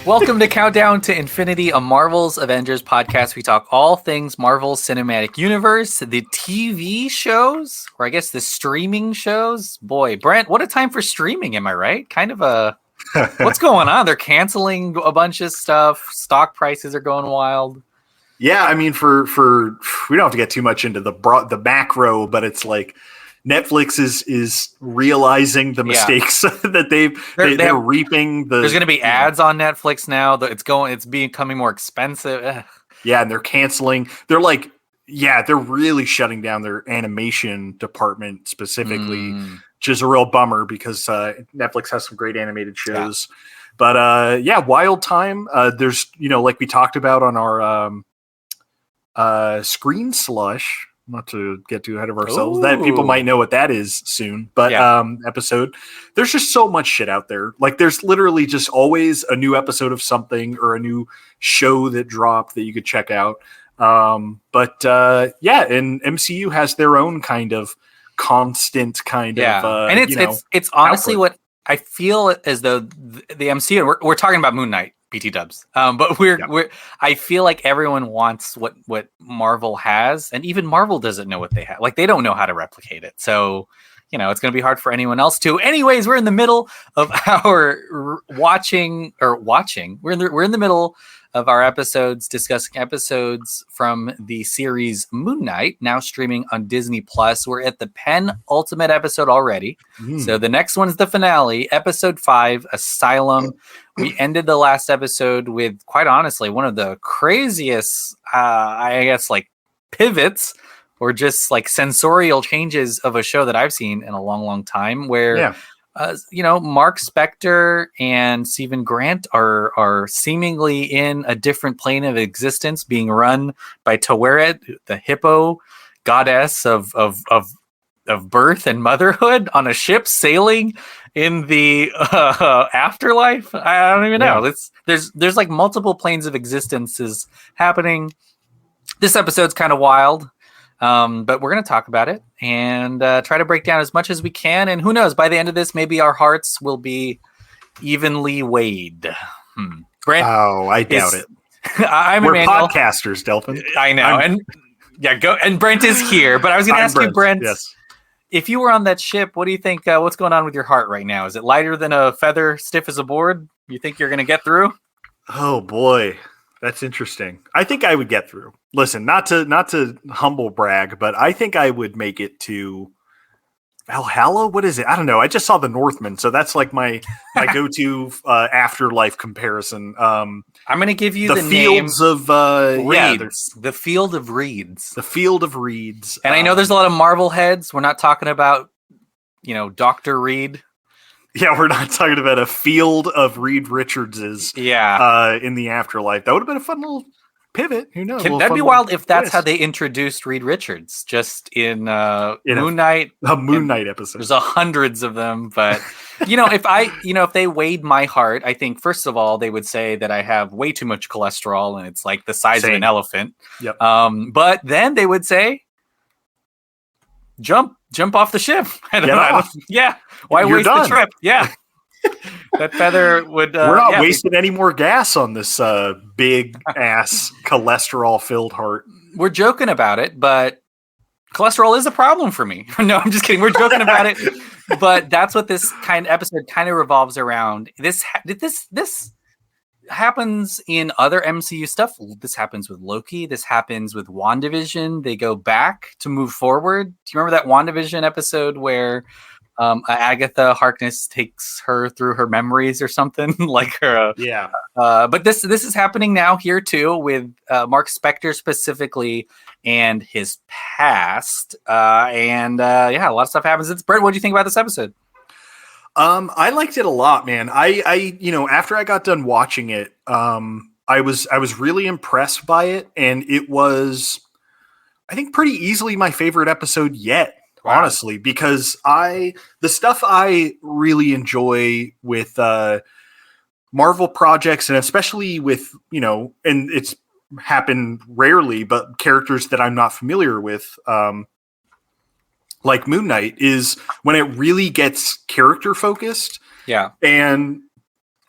Welcome to Countdown to Infinity, a Marvel's Avengers podcast. We talk all things Marvel's Cinematic Universe, the TV shows, or I guess the streaming shows. Boy, Brent, what a time for streaming, am I right? Kind of a... What's going on? They're canceling a bunch of stuff. Stock prices are going wild. Yeah, I mean, for we don't have to get too much into the macro, but it's like Netflix is realizing the mistakes that they're reaping. There's going to be ads on Netflix now. It's becoming more expensive. Ugh. Yeah, and they're canceling. They're really shutting down their animation department specifically, which is a real bummer because Netflix has some great animated shows. Yeah. But wild time. There's like we talked about on our Screen Slush. Not to get too ahead of ourselves. That people might know what that is soon. But episode, there's just so much shit out there. Like there's literally just always a new episode of something or a new show that dropped that you could check out. And MCU has their own kind of constant kind of and it's honestly output. What I feel as though the MCU, we're talking about Moon Knight. BT dubs. But I feel like everyone wants what Marvel has, and even Marvel doesn't know what they have. Like they don't know how to replicate it. So, it's going to be hard for anyone else to. Anyways, we're in the middle of our watching. We're in the middle of our episodes, discussing episodes from the series Moon Knight, now streaming on Disney Plus. We're at the penultimate episode already. So the next one's the finale, episode 5, Asylum. We ended the last episode with, quite honestly, one of the craziest, pivots or just like sensorial changes of a show that I've seen in a long, long time where... Marc Spector and Stephen Grant are seemingly in a different plane of existence, being run by Taweret, the Hippo goddess of birth and motherhood, on a ship sailing in the afterlife. I don't even know. There's like multiple planes of existences happening. This episode's kind of wild. But we're going to talk about it and try to break down as much as we can. And who knows, by the end of this, maybe our hearts will be evenly weighed. Brent, I doubt it. We're podcasters, Delphin. I know. Go. And Brent is here. But I was going to ask you, Brent, if you were on that ship, what do you think? What's going on with your heart right now? Is it lighter than a feather, stiff as a board? You think you're going to get through? Oh, boy. That's interesting. I think I would get through. Listen, not to humble brag, but I think I would make it to Valhalla. What is it? I don't know. I just saw The Northman, so that's like my go-to afterlife comparison. I'm going to give you the fields of reeds. The Field of Reeds. The Field of Reeds. And I know there's a lot of Marvel heads. We're not talking about, Dr. Reed. Yeah, we're not talking about a field of Reed Richardses in the afterlife. That would have been a fun little pivot. Who knows? That'd be wild if that's how they introduced Reed Richards, just in Moon Knight. A Moon Knight episode. There's hundreds of them. But, if they weighed my heart, I think, first of all, they would say that I have way too much cholesterol and it's like the size of an elephant. Yep. But then they would say, jump off the ship. Why waste the trip? Yeah. That feather would... We're not wasting any more gas on this big ass cholesterol filled heart. We're joking about it, but cholesterol is a problem for me. No, I'm just kidding. We're joking about it, but that's what this kind of episode kind of revolves around. This happens in other MCU stuff. This happens with Loki. This happens with WandaVision. They go back to move forward. Do you remember that WandaVision episode where Agatha Harkness takes her through her memories or something? But this is happening now here too with Marc Spector specifically and his past. A lot of stuff happens. Brent, what do you think about this episode? I liked it a lot, man. I after I got done watching it, I was really impressed by it, and it was, I think, pretty easily my favorite episode yet. Wow. Honestly, because the stuff I really enjoy with Marvel projects, and especially with, and it's happened rarely, but characters that I'm not familiar with, like Moon Knight, is when it really gets character focused. Yeah. And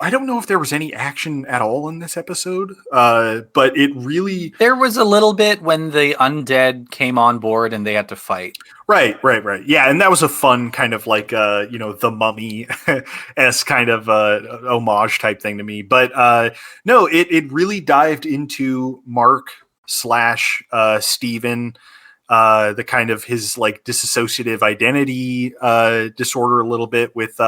I don't know if there was any action at all in this episode, but it really... There was a little bit when the undead came on board and they had to fight. Right. Yeah, and that was a fun kind of like, the Mummy-esque kind of homage type thing to me. But no, it really dived into Mark / Steven, the kind of his like dissociative identity disorder a little bit with,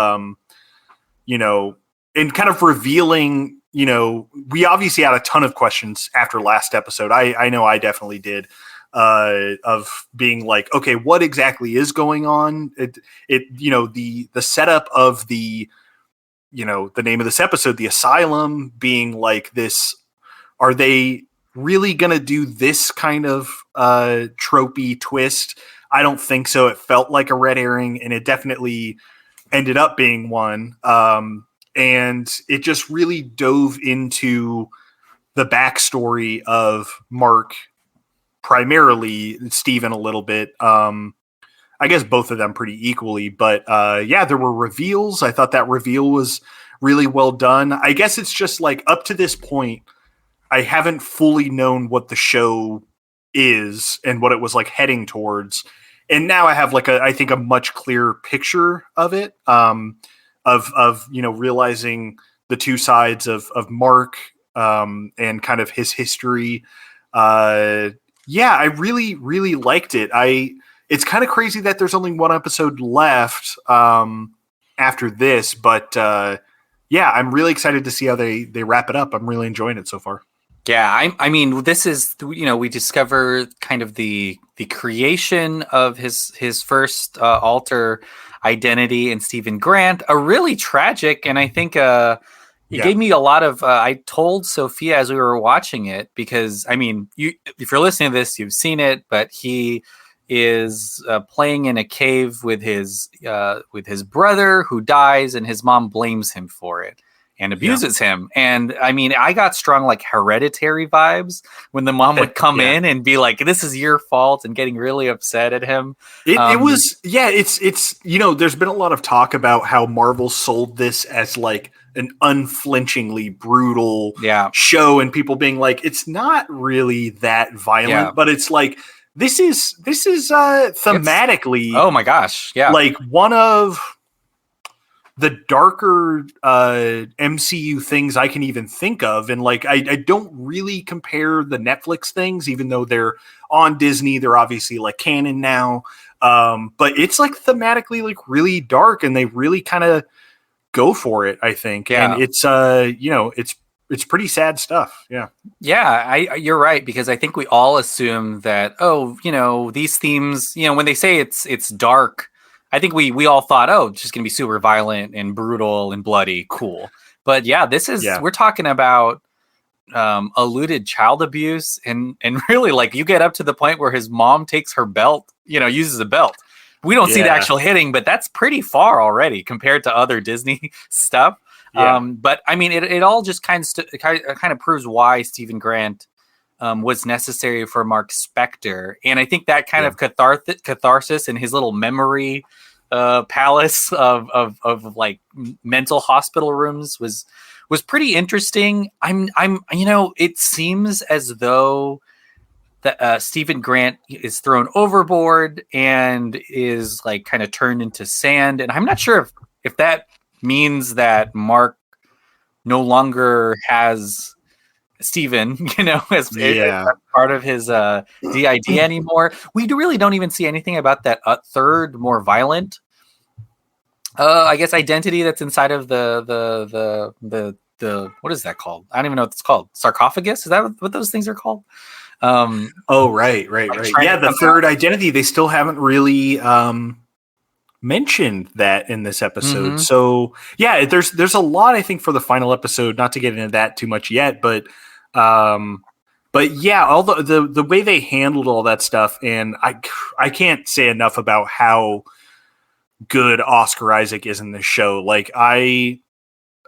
and kind of revealing, we obviously had a ton of questions after last episode. I know I definitely did, of being like, okay, what exactly is going on? The setup of the name of this episode, the Asylum, being like this, are they really going to do this kind of tropey twist? I don't think so. It felt like a red herring, and it definitely ended up being one. And it just really dove into the backstory of Mark, primarily Steven a little bit. I guess both of them pretty equally. But there were reveals. I thought that reveal was really well done. I guess it's just like up to this point, I haven't fully known what the show is and what it was like heading towards. And now I have like I think a much clearer picture of it. Of realizing the two sides of Mark, and kind of his history. I really, really liked it. It's kind of crazy that there's only one episode left after this, but I'm really excited to see how they wrap it up. I'm really enjoying it so far. Yeah, I mean, this is, we discover kind of the creation of his first alter identity in Stephen Grant, a really tragic, and I think it gave me a lot of, I told Sophia as we were watching it, because, I mean, if you're listening to this, you've seen it, but he is playing in a cave with his brother who dies, and his mom blames him for it and abuses him. And I mean, I got strong like Hereditary vibes when the mom would come in and be like, this is your fault, and getting really upset at him. It was, it's, there's been a lot of talk about how Marvel sold this as like an unflinchingly brutal show, and people being like, it's not really that violent, but it's like, this is thematically, oh my gosh. Yeah. Like one of the darker MCU things I can even think of. And like, I don't really compare the Netflix things, even though they're on Disney, they're obviously like canon now. But it's like thematically like really dark, and they really kind of go for it, I think. Yeah. And it's, it's pretty sad stuff. Yeah. Yeah, you're right, because I think we all assume that, these themes, when they say it's dark, I think we all thought, it's just going to be super violent and brutal and bloody. Cool. But this is, we're talking about alluded child abuse, and really, like, you get up to the point where his mom takes her belt, uses a belt. We don't see the actual hitting, but that's pretty far already compared to other Disney stuff. Yeah. But I mean, it all just kind of proves why Stephen Grant was necessary for Marc Spector. And I think that kind of catharsis in his little memory palace of like mental hospital rooms was pretty interesting. It seems as though that Stephen Grant is thrown overboard and is like kind of turned into sand. And I'm not sure if that means that Mark no longer has Steven, as part of his DID anymore. We really don't even see anything about that third, more violent, I guess, identity that's inside of the what is that called? I don't even know what it's called. Sarcophagus? Is that what those things are called? Right. Yeah, the third identity. They still haven't really mentioned that in this episode. Mm-hmm. So there's a lot, I think, for the final episode, not to get into that too much yet, but all the way they handled all that stuff, and I can't say enough about how good Oscar Isaac is in this show. Like I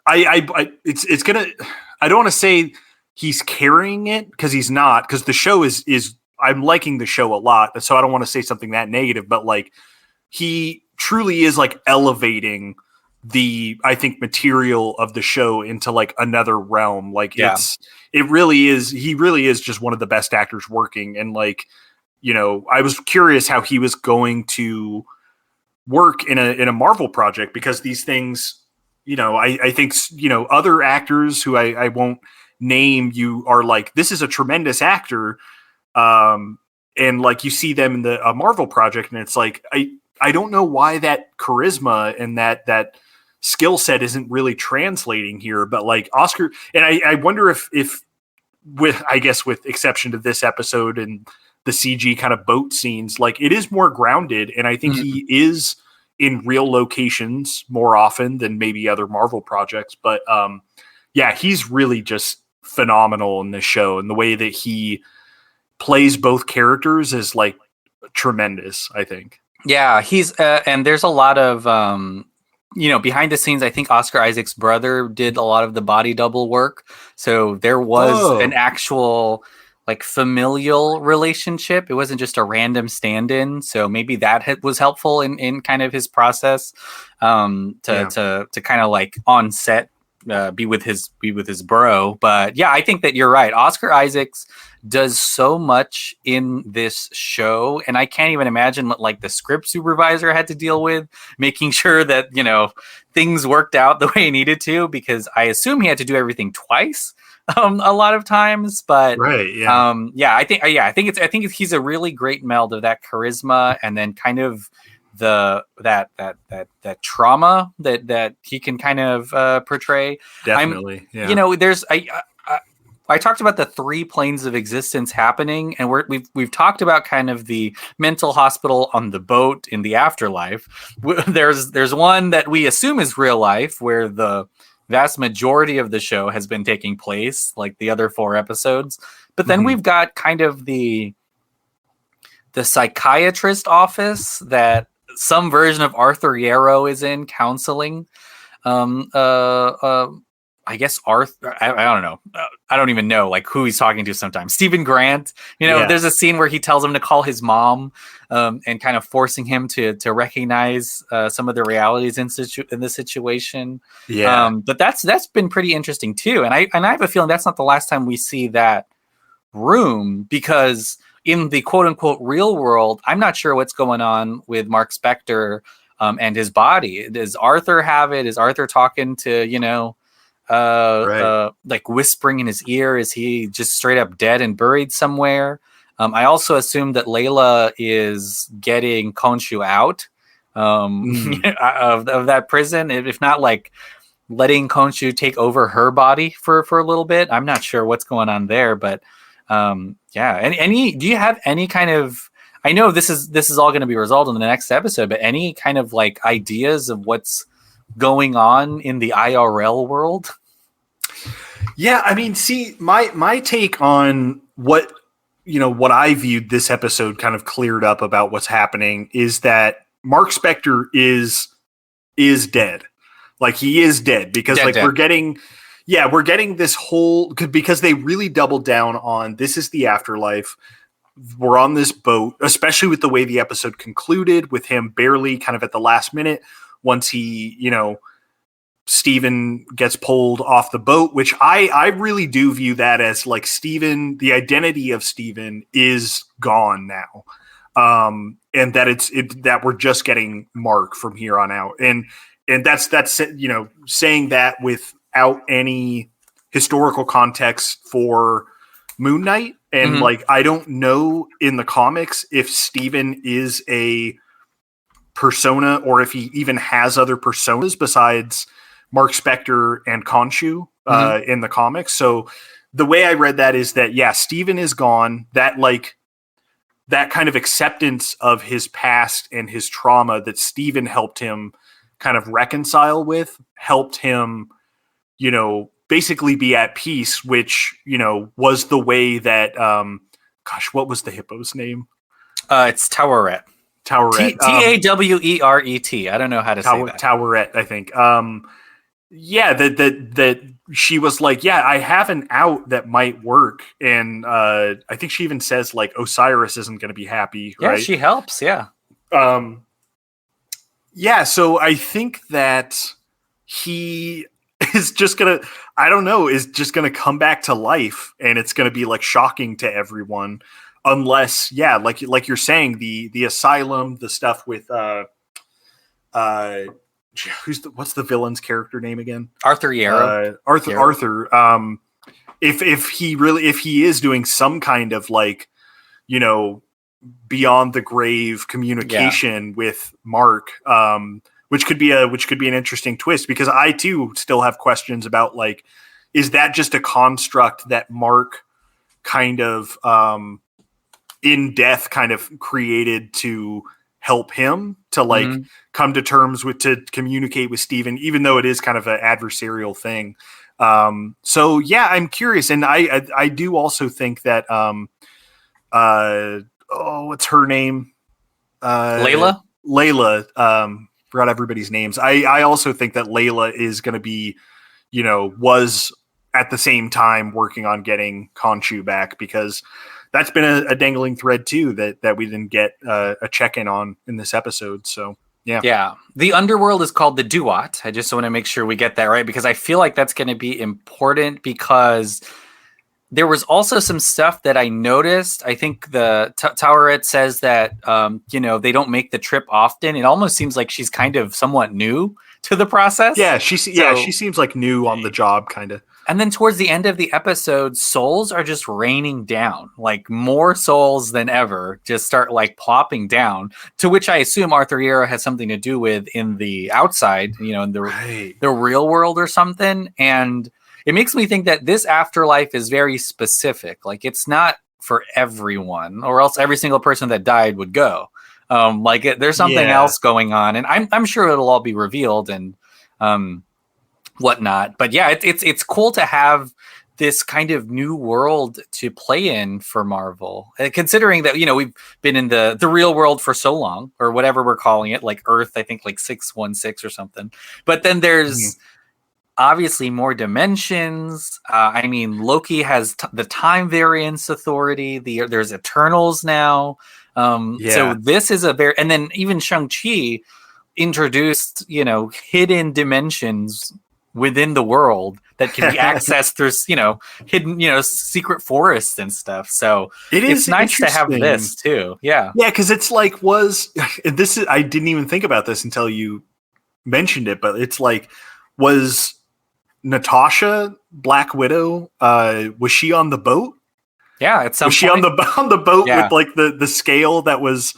don't want to say he's carrying it, because he's not, because the show is I'm liking the show a lot, so I don't want to say something that negative, but like he truly is like elevating I think, material of the show into like another realm. Like Yeah. he really is just one of the best actors working. And like, you know, I was curious how he was going to work in a Marvel project, because these things, you know, I think, you know, other actors who I won't name, you are like, this is a tremendous actor. And like you see them in a Marvel project, and it's like, I don't know why that charisma and that skill set isn't really translating here. But like Oscar, and I wonder if with, I guess, with exception to this episode and the CG kind of boat scenes, like it is more grounded, and I think he is in real locations more often than maybe other Marvel projects. But yeah, he's really just phenomenal in this show, and the way that he plays both characters is like tremendous, I think. Yeah, he's and there's a lot of you know, behind the scenes. I think Oscar Isaac's brother did a lot of the body double work, so there was an actual like familial relationship. It wasn't just a random stand-in, so maybe that was helpful in kind of his process to kind of like on set be with his bro. But yeah, I think that you're right. Oscar Isaacs does so much in this show, and I can't even imagine what like the script supervisor had to deal with, making sure that, you know, things worked out the way he needed to, because I assume he had to do everything twice a lot of times. But I think he's a really great meld of that charisma and then kind of that trauma that he can kind of portray. Definitely. You know, I talked about the 3 planes of existence happening, and we've talked about kind of the mental hospital on the boat in the afterlife. There's one that we assume is real life, where the vast majority of the show has been taking place, like the other 4 episodes. But then we've got kind of the psychiatrist office that some version of Arthur Yarrow is in, counseling. I guess Arthur, I don't know. I don't even know like who he's talking to sometimes. Stephen Grant, you know, there's a scene where he tells him to call his mom, and kind of forcing him to recognize some of the realities in the situation. Yeah. But that's been pretty interesting too. And I have a feeling that's not the last time we see that room, because in the quote unquote real world, I'm not sure what's going on with Marc Spector and his body. Does Arthur have it? Is Arthur talking to, you know, like whispering in his ear? Is he just straight up dead and buried somewhere? I also assume that Layla is getting Khonshu out of that prison, if not like letting Khonshu take over her body for a little bit. I'm not sure what's going on there, but yeah. Do you have any kind of, I know this is all going to be resolved in the next episode, but any kind of like ideas of what's going on in the IRL world? Yeah, I mean, see, my take on what I viewed this episode kind of cleared up about what's happening is that Marc Spector is dead. Like, he is dead, because dead. We're getting this whole, because they really doubled down on this is the afterlife. We're on this boat, especially with the way the episode concluded, with him barely kind of at the last minute, once he, you know, Steven gets pulled off the boat, which I really do view that as like Steven, the identity of Steven is gone now. And that that we're just getting Mark from here on out. And that's, you know, saying that without any historical context for Moon Knight. And like, I don't know in the comics if Steven is a persona or if he even has other personas besides Marc Spector and Khonshu in the comics. So the way I read that is that, yeah, Steven is gone. That like that kind of acceptance of his past and his trauma that Steven helped him kind of reconcile with, helped him, you know, basically be at peace, which, you know, was the way that, gosh, what was the hippo's name? It's Taweret. Taweret. Taweret. I don't know how to say that. Taweret, I think. Yeah, that she was like, yeah, I have an out that might work. And I think she even says like Osiris isn't going to be happy. Yeah, right? She helps. Yeah. Yeah. So I think that he is just gonna, I don't know, is just gonna come back to life, and it's gonna be like shocking to everyone, unless, yeah, like you're saying, the asylum, the stuff with what's the villain's character name again? Arthur Yarrow. Arthur. If he is doing some kind of like, you know, beyond the grave communication with Mark, which could be an interesting twist, because I too still have questions about, like, is that just a construct that Mark kind of in death kind of created to help him to like come to terms with, to communicate with Steven, even though it is kind of an adversarial thing. So yeah, I'm curious. And I do also think that, what's her name? Layla, forgot everybody's names. I also think that Layla is going to be, you know, was at the same time working on getting Khonshu back, because that's been a dangling thread too, that we didn't get a check-in on in this episode. So yeah. Yeah. The underworld is called the Duat. I just want to make sure we get that right, because I feel like that's going to be important, because there was also some stuff that I noticed. I think the Taweret says that, you know, they don't make the trip often. It almost seems like she's kind of somewhat new to the process. Yeah, she seems like new on the job, kind of. And then towards the end of the episode, souls are just raining down, like more souls than ever just start like plopping down, to which I assume Arthur Yarrow has something to do with in the outside, you know, in the real world or something. And it makes me think that this afterlife is very specific. Like, it's not for everyone, or else every single person that died would go. There's something else going on, and I'm sure it'll all be revealed and whatnot. But yeah, it's cool to have this kind of new world to play in for Marvel, considering that, you know, we've been in the real world for so long, or whatever we're calling it, like Earth, I think like 616 or something. But then there's obviously more dimensions. I mean, Loki has the time variance authority. There's Eternals now. So this is and then even Shang-Chi introduced, you know, hidden dimensions within the world that can be accessed through, you know, hidden, you know, secret forests and stuff. So it's nice to have this too. Yeah. Yeah. Cause it's like, I didn't even think about this until you mentioned it, but it's like, was Natasha Black Widow, was she on the boat? Yeah. Was she on the boat with like the scale that was,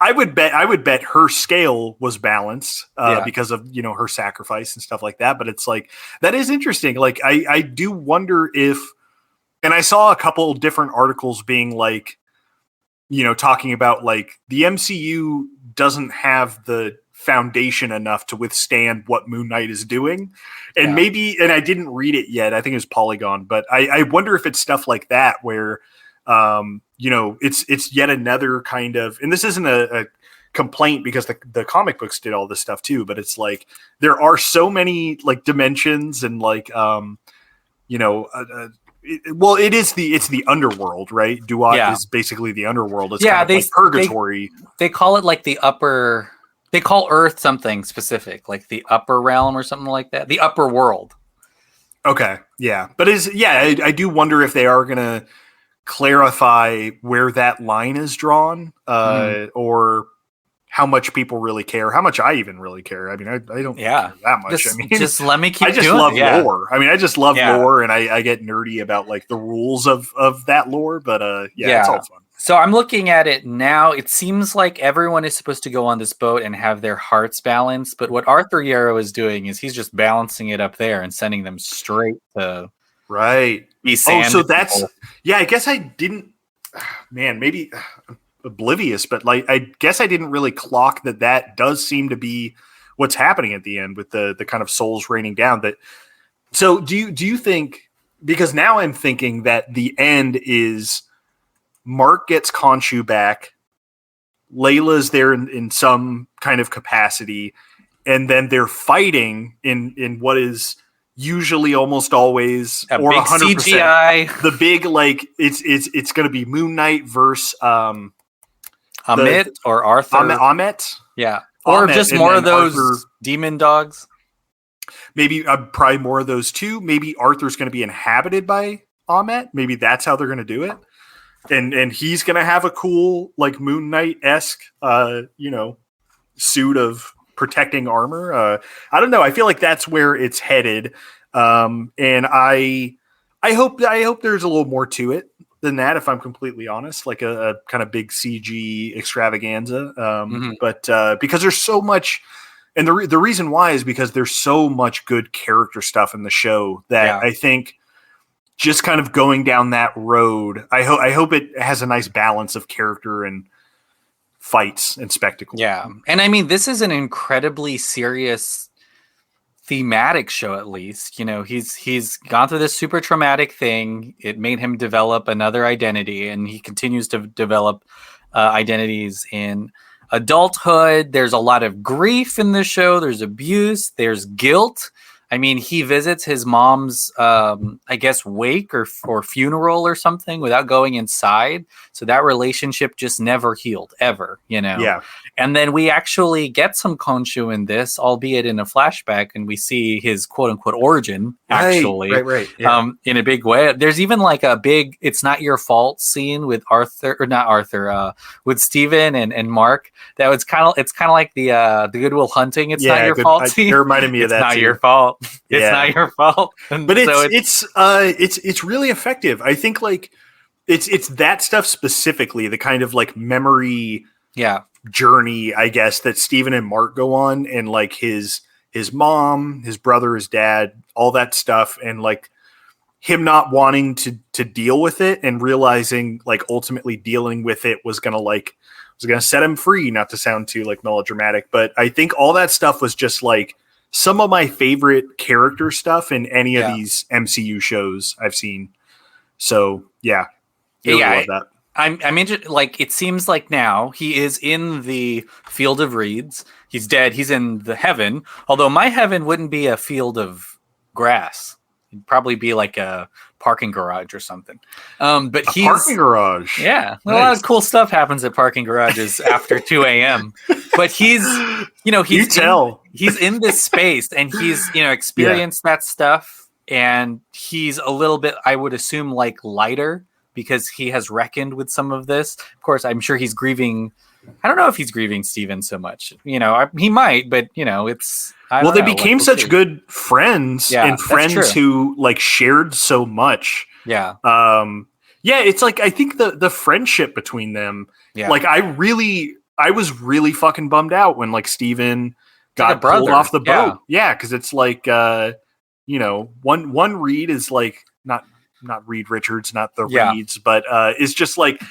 I would bet her scale was balanced because of, you know, her sacrifice and stuff like that. But it's like, that is interesting. Like, I do wonder if, and I saw a couple different articles being like, you know, talking about like the MCU doesn't have the foundation enough to withstand what Moon Knight is doing. And maybe, and I didn't read it yet, I think it was Polygon, but I wonder if it's stuff like that where, you know, it's yet another kind of, and this isn't a complaint because the comic books did all this stuff too, but it's like, there are so many like dimensions and like, you know, it's the underworld, right? Duat is basically the underworld. It's kind of like purgatory. They call it like the upper, they call Earth something specific, like the upper realm or something like that. The upper world. Okay. Yeah. But I do wonder if they are going to clarify where that line is drawn, or how much people really care, how much I even really care. I mean, I don't care that much. Just let me keep I just doing love it. lore. I mean, I just love lore, and I get nerdy about like the rules of that lore, but it's all fun. So I'm looking at it now. It seems like everyone is supposed to go on this boat and have their hearts balanced. But what Arthur Yarrow is doing is he's just balancing it up there and sending them straight to be sand. Oh, so that's I guess I didn't. Man, maybe oblivious, but like I guess I didn't really clock that does seem to be what's happening at the end with the kind of souls raining down. That. So do you think? Because now I'm thinking that the end is Mark gets Khonshu back, Layla's there in some kind of capacity, and then they're fighting in what is usually almost always or 100% CGI. The big like it's going to be Moon Knight versus Amit or Arthur. Amit, yeah, or Amit, just more of those Arthur, demon dogs. Maybe probably more of those two. Maybe Arthur's going to be inhabited by Ammit. Maybe that's how they're going to do it. And he's going to have a cool, like, Moon Knight-esque, suit of protecting armor. I don't know. I feel like that's where it's headed. And I hope there's a little more to it than that, if I'm completely honest, like a kind of big CG extravaganza. But because there's so much, and the reason why is because there's so much good character stuff in the show that I think just kind of going down that road, I hope it has a nice balance of character and fights and spectacle. Yeah. And I mean, this is an incredibly serious thematic show, at least. You know, he's gone through this super traumatic thing. It made him develop another identity, and he continues to develop identities in adulthood. There's a lot of grief in the show. There's abuse. There's guilt. I mean, he visits his mom's, I guess, wake or funeral or something without going inside. So that relationship just never healed, ever, you know? Yeah. And then we actually get some Khonshu in this, albeit in a flashback, and we see his quote-unquote origin, actually. Right. Yeah. In a big way. There's even like a big "it's not your fault" scene with with Steven and Mark. That was it's kind of like the Good Will Hunting "it's not your fault" scene. It reminded me of that. It's not your fault. It's not your fault. But it's really effective. I think, like, it's that stuff specifically, the kind of, like, memory journey, I guess, that Steven and Mark go on, and, like, his mom, his brother, his dad, all that stuff, and, like, him not wanting to deal with it and realizing, like, ultimately dealing with it was gonna set him free, not to sound too, like, melodramatic, but I think all that stuff was just, like, some of my favorite character stuff in any of these MCU shows I've seen. So I really love that. I'm interested. Like, it seems like now he is in the field of reeds. He's dead. He's in the heaven. Although my heaven wouldn't be a field of grass. It'd probably be like a parking garage or something. But he's parking garage. Yeah. Nice. A lot of cool stuff happens at parking garages after 2 a.m. But he's in this space, and he's, experienced that stuff, and he's a little bit, I would assume, like, lighter because he has reckoned with some of this. Of course, I'm sure he's grieving. I don't know if he's grieving Steven so much. He might, but it's. They became such good friends, and friends who, like, shared so much. Yeah. It's like, I think the friendship between them. Yeah. Like, I was really fucking bummed out when, like, Steven got pulled off the boat. Yeah, because it's like, one Reed is, like, not Reed Richards, not the Reeds, but it's just like,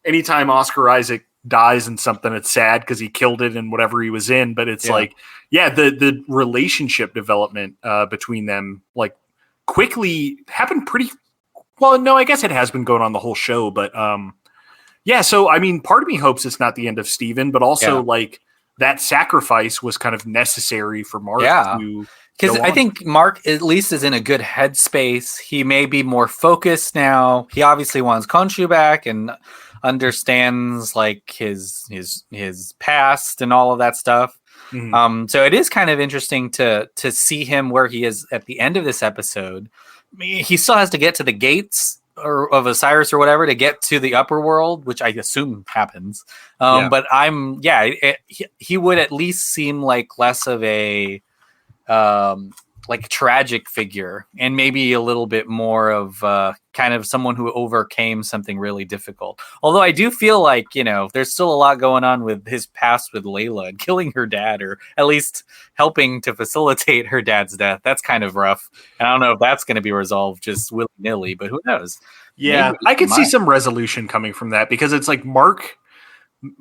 anytime Oscar Isaac dies in something, it's sad because he killed it in whatever he was in, but it's like, the relationship development between them, like, quickly happened pretty well. No, I guess it has been going on the whole show, but so I mean, part of me hopes it's not the end of Steven, but also like that sacrifice was kind of necessary for Mark to, because I think Mark at least is in a good headspace. He may be more focused now. He obviously wants Khonshu back and understands, like, his past and all of that stuff. Mm-hmm. So it is kind of interesting to see him where he is at the end of this episode. I mean, he still has to get to the gates of Osiris or whatever to get to the upper world, which I assume happens. But he would at least seem like less of a like tragic figure, and maybe a little bit more of kind of someone who overcame something really difficult. Although I do feel like, there's still a lot going on with his past with Layla and killing her dad, or at least helping to facilitate her dad's death. That's kind of rough. And I don't know if that's going to be resolved just willy-nilly, but who knows? Yeah, I could see some resolution coming from that, because it's like Mark,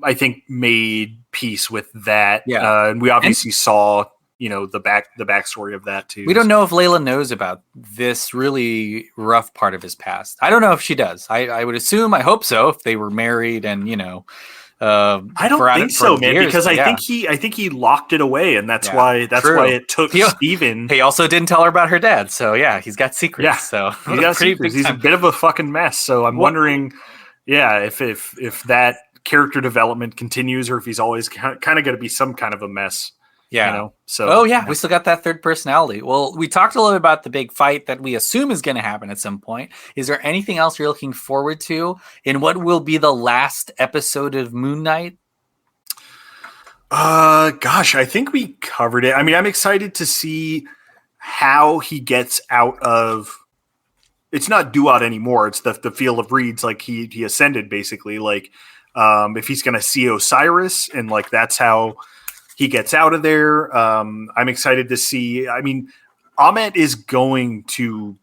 I think, made peace with that. Yeah. And we obviously saw the backstory of that too. We don't know if Layla knows about this really rough part of his past. I don't know if she does. I would assume, I hope so, if they were married and I don't think so, man, because I think he locked it away, and that's why it took Steven. He also didn't tell her about her dad, so he's got secrets. Yeah, so he's got secrets. He's a bit of a fucking mess. So I'm wondering, if that character development continues, or if he's always kind of going to be some kind of a mess. Yeah. You know? So, oh yeah, we still got that third personality. Well, we talked a little bit about the big fight that we assume is going to happen at some point. Is there anything else you're looking forward to in what will be the last episode of Moon Knight? Gosh, I think we covered it. I mean, I'm excited to see how he gets out of. It's not Duat anymore. It's the Field of Reeds. Like he ascended basically. Like if he's going to see Osiris, and like that's how he gets out of there. I'm excited to see. I mean, Ahmet is going to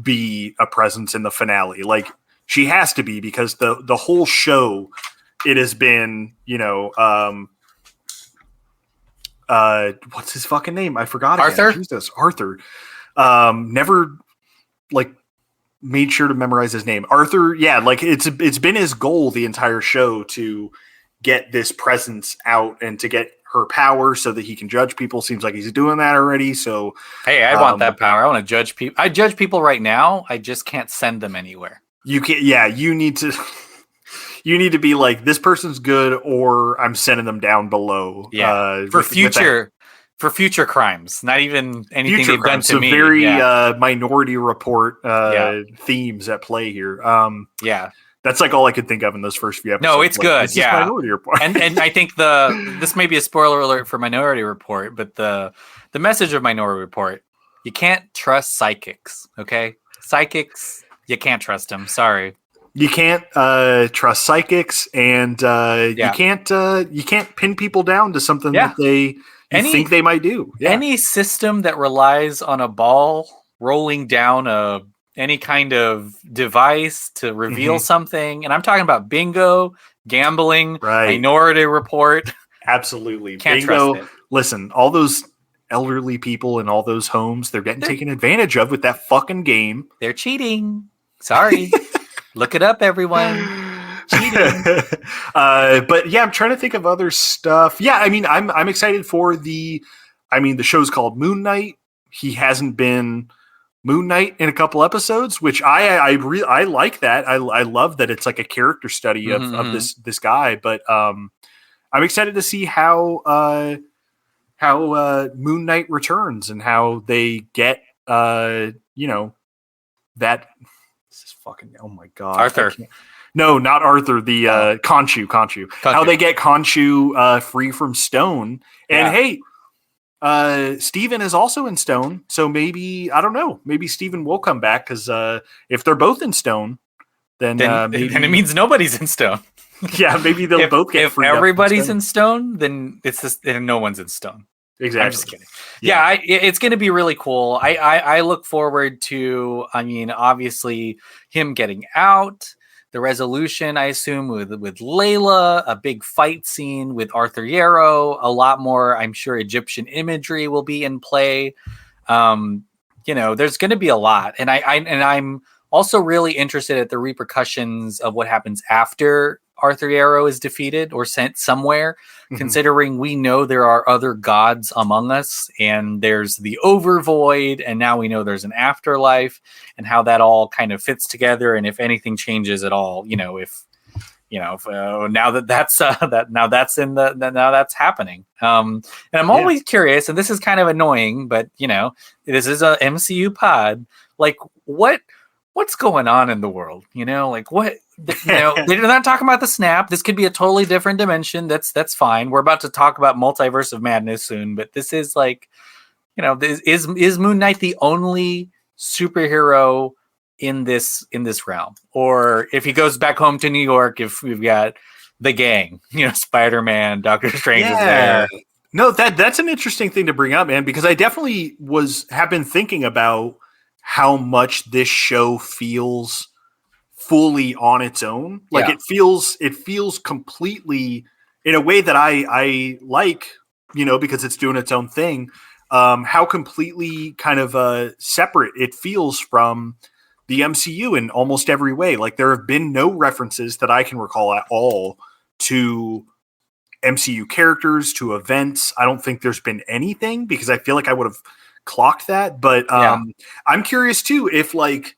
be a presence in the finale. Like she has to be, because the whole show, it has been, what's his fucking name? I forgot. Arthur. Again. Jesus, Arthur. Never like made sure to memorize his name. Arthur. Yeah, like it's been his goal the entire show to get this presence out and to get her power so that he can judge people. Seems like he's doing that already. So hey, I want that power. I want to judge people. I judge people right now. I just can't send them anywhere. You can't. Yeah, you need to. You need to be like, this person's good, or I'm sending them down below. Yeah, for future crimes, not even anything they've done to me. Very Minority Report themes at play here. Yeah. That's like all I could think of in those first few episodes. No, it's like, good. This is Minority Report. and I think this may be a spoiler alert for Minority Report, but the message of Minority Report, you can't trust psychics. Okay, psychics, you can't trust them. Sorry, you can't trust psychics, and you can't pin people down to something that they think they might do. Yeah. Any system that relies on a ball rolling down any kind of device to reveal something. And I'm talking about bingo, gambling, Minority Report. Absolutely. Can't bingo. Trust it. Listen, all those elderly people in all those homes, they're getting taken advantage of with that fucking game. They're cheating. Sorry. Look it up, everyone. Cheating. But yeah, I'm trying to think of other stuff. Yeah, I mean, I'm excited for the show's called Moon Knight. He hasn't been Moon Knight in a couple episodes, which I like that. I love that it's like a character study of this guy. But I'm excited to see how Moon Knight returns and how they get that. This is fucking, oh my god, Arthur. No, not Arthur. The Khonshu. How they get Khonshu free from Stone, and hey. Steven is also in Stone, so maybe, I don't know, maybe Steven will come back, because if they're both in Stone, then maybe... it means nobody's in Stone. Yeah, maybe they'll both get free. If everybody's in Stone, then then no one's in Stone. Exactly. I'm just kidding. Yeah, it's going to be really cool. I look forward to, obviously him getting out. The resolution, I assume, with Layla, a big fight scene with Arthur Yarrow, a lot more, I'm sure, Egyptian imagery will be in play. There's going to be a lot. And I'm also really interested at the repercussions of what happens after Arthur Yarrow is defeated or sent somewhere, considering we know there are other gods among us, and there's the overvoid, and now we know there's an afterlife, and how that all kind of fits together, and if anything changes at all, now that's happening. And I'm always curious, and this is kind of annoying, but this is a MCU pod. Like, what's going on in the world? What? They're not talking about the snap. This could be a totally different dimension. That's fine. We're about to talk about Multiverse of Madness soon, but this is like, is Moon Knight the only superhero in this realm? Or if he goes back home to New York, if we've got the gang, Spider-Man, Doctor Strange is there. No, that's an interesting thing to bring up, man, because I definitely have been thinking about how much this show feels fully on its own. Like it feels completely in a way that I like, because it's doing its own thing. How completely kind of separate it feels from the MCU in almost every way. Like there have been no references that I can recall at all to MCU characters, to events. I don't think there's been anything, because I feel like I would have clocked that. But I'm curious too, if like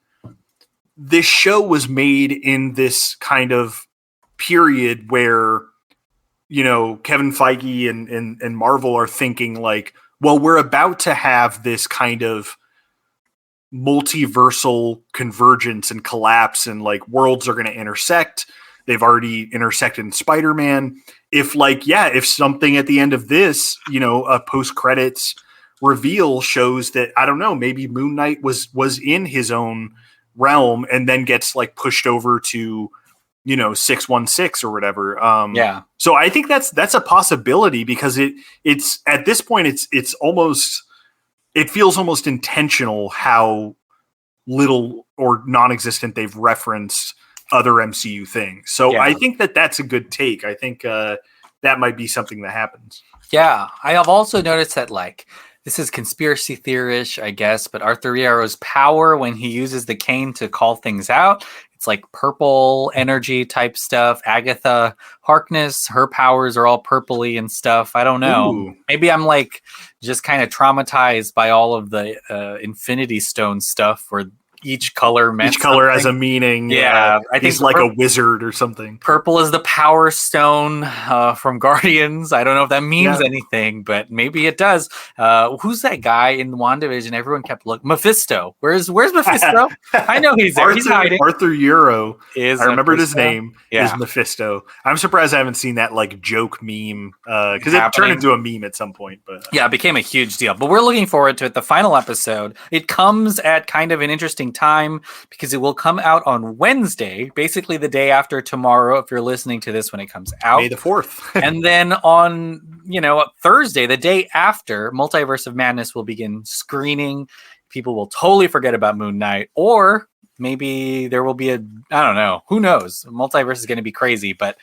this show was made in this kind of period where Kevin Feige and Marvel are thinking like, well, we're about to have this kind of multiversal convergence and collapse, and like worlds are going to intersect. They've already intersected in Spider-Man. If something at the end of this, a post-credits reveal shows that, I don't know, maybe Moon Knight was in his own realm and then gets like pushed over to 616 or whatever. So I think that's a possibility, because it's at this point it's almost, it feels almost intentional how little or non-existent they've referenced other MCU things. So I think that's a good take. I think that might be something that happens. Yeah, I have also noticed that, like, this is conspiracy theorish, I guess, but Arthur Yarrow's power when he uses the cane to call things out, it's like purple energy type stuff. Agatha Harkness, her powers are all purpley and stuff. I don't know. Ooh. Maybe I'm like just kind of traumatized by all of the Infinity Stone stuff, where each color meant each color something. Has a meaning. Yeah, I think he's like a wizard or something. Purple is the Power Stone from Guardians. I don't know if that means anything, but maybe it does. Who's that guy in WandaVision? Everyone kept looking. Mephisto. Where's Mephisto? I know he's there. He's hiding. Arthur Yarrow. I remembered his name. Is Mephisto. I'm surprised I haven't seen that like joke meme, because it turned into a meme at some point. But it became a huge deal. But we're looking forward to it. The final episode. It comes at kind of an interesting time, because it will come out on Wednesday, basically the day after tomorrow, if you're listening to this when it comes out. May the 4th. And then on, Thursday, the day after, Multiverse of Madness will begin screening. People will totally forget about Moon Knight, or maybe there will be I don't know. Who knows? Multiverse is going to be crazy, but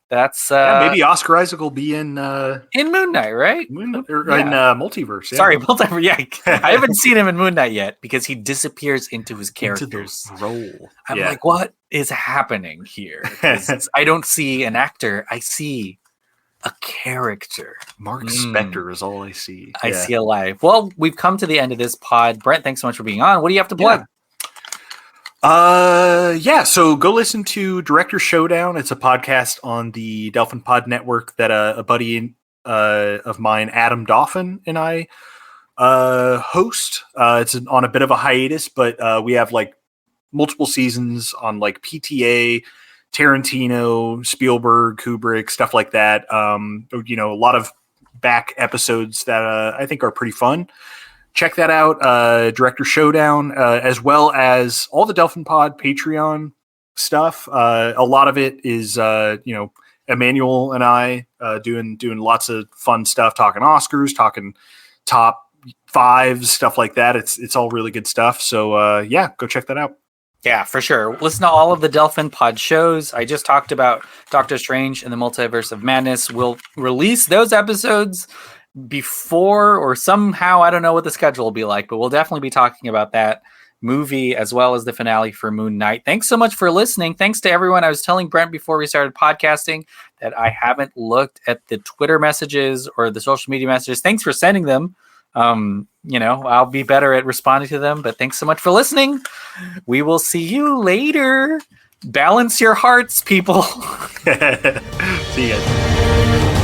that's maybe Oscar Isaac will be in Moon Knight, right? In Multiverse. Yeah. Sorry, Multiverse. Yeah, I haven't seen him in Moon Knight yet, because he disappears into his character's role. I'm like, what is happening here? I don't see an actor. I see a character. Marc Spector is all I see. I see a life. Well, we've come to the end of this pod. Brent, thanks so much for being on. What do you have to plug? So go listen to Director Showdown. It's a podcast on the Delphin Pod Network that a buddy of mine, Adam Dauphin, and I host. It's on a bit of a hiatus, but we have like multiple seasons on like PTA, Tarantino, Spielberg, Kubrick, stuff like that. A lot of back episodes that I think are pretty fun. Check that out, Director Showdown, as well as all the Delphin Pod Patreon stuff. A lot of it is, Emmanuel and I doing lots of fun stuff, talking Oscars, talking top fives, stuff like that. It's all really good stuff. So, go check that out. Yeah, for sure. Listen to all of the Delphin Pod shows. I just talked about Doctor Strange and the Multiverse of Madness. We'll release those episodes before, or somehow, I don't know what the schedule will be like, but we'll definitely be talking about that movie as well as the finale for Moon Knight. Thanks so much for listening. Thanks to everyone. I was telling Brent before we started podcasting that I haven't looked at the Twitter messages or the social media messages. Thanks for sending them. I'll be better at responding to them, but thanks so much for listening. We will see you later. Balance your hearts, people. See you guys.